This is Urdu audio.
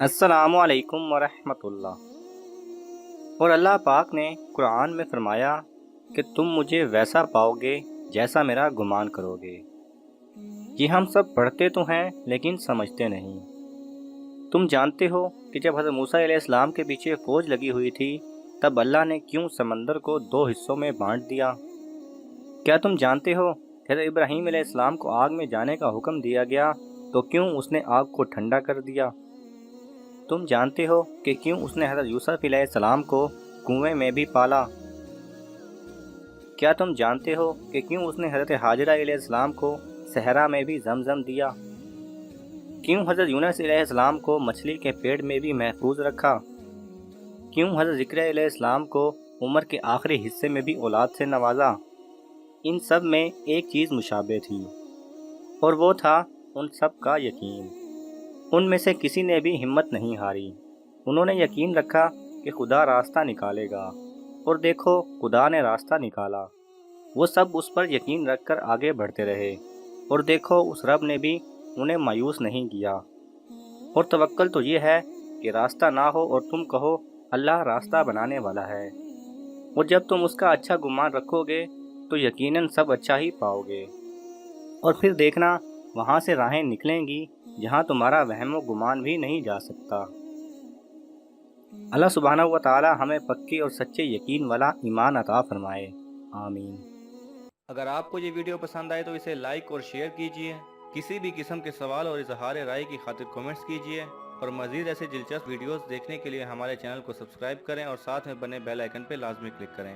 السلام علیکم ورحمۃ اللہ۔ اور اللہ پاک نے قرآن میں فرمایا کہ تم مجھے ویسا پاؤ گے جیسا میرا گمان کرو گے۔ یہ ہم سب پڑھتے تو ہیں لیکن سمجھتے نہیں۔ تم جانتے ہو کہ جب حضرت موسیٰ علیہ السلام کے پیچھے فوج لگی ہوئی تھی تب اللہ نے کیوں سمندر کو 2 حصوں میں بانٹ دیا؟ کیا تم جانتے ہو کہ حضرت ابراہیم علیہ السلام کو آگ میں جانے کا حکم دیا گیا تو کیوں اس نے آگ کو ٹھنڈا کر دیا؟ تم جانتے ہو کہ کیوں اس نے حضرت یوسف علیہ السلام کو کنویں میں بھی پالا؟ کیا تم جانتے ہو کہ کیوں اس نے حضرت حاجرہ علیہ السلام کو صحرا میں بھی زمزم دیا؟ کیوں حضرت یونس علیہ السلام کو مچھلی کے پیٹ میں بھی محفوظ رکھا؟ کیوں حضرت ذکر علیہ السلام کو عمر کے آخری حصے میں بھی اولاد سے نوازا؟ ان سب میں ایک چیز مشابہ تھی، اور وہ تھا ان سب کا یقین۔ ان میں سے کسی نے بھی ہمت نہیں ہاری۔ انہوں نے یقین رکھا کہ خدا راستہ نکالے گا، اور دیکھو خدا نے راستہ نکالا۔ وہ سب اس پر یقین رکھ کر آگے بڑھتے رہے، اور دیکھو اس رب نے بھی انہیں مایوس نہیں کیا۔ اور توکل تو یہ ہے کہ راستہ نہ ہو اور تم کہو اللہ راستہ بنانے والا ہے، اور جب تم اس کا اچھا گمان رکھو گے تو یقیناً سب اچھا ہی پاؤ گے، اور پھر دیکھنا وہاں سے راہیں نکلیں گی جہاں تمہارا وہم و گمان بھی نہیں جا سکتا۔ اللہ سبحانہ و تعالی ہمیں پکی اور سچے یقین والا ایمان عطا فرمائے، آمین۔ اگر آپ کو یہ ویڈیو پسند آئے تو اسے لائک اور شیئر کیجئے۔ کسی بھی قسم کے سوال اور اظہار رائے کی خاطر کومنٹس کیجئے، اور مزید ایسے دلچسپ ویڈیوز دیکھنے کے لیے ہمارے چینل کو سبسکرائب کریں اور ساتھ میں بنے بیل آئیکن پہ لازمی کلک کریں۔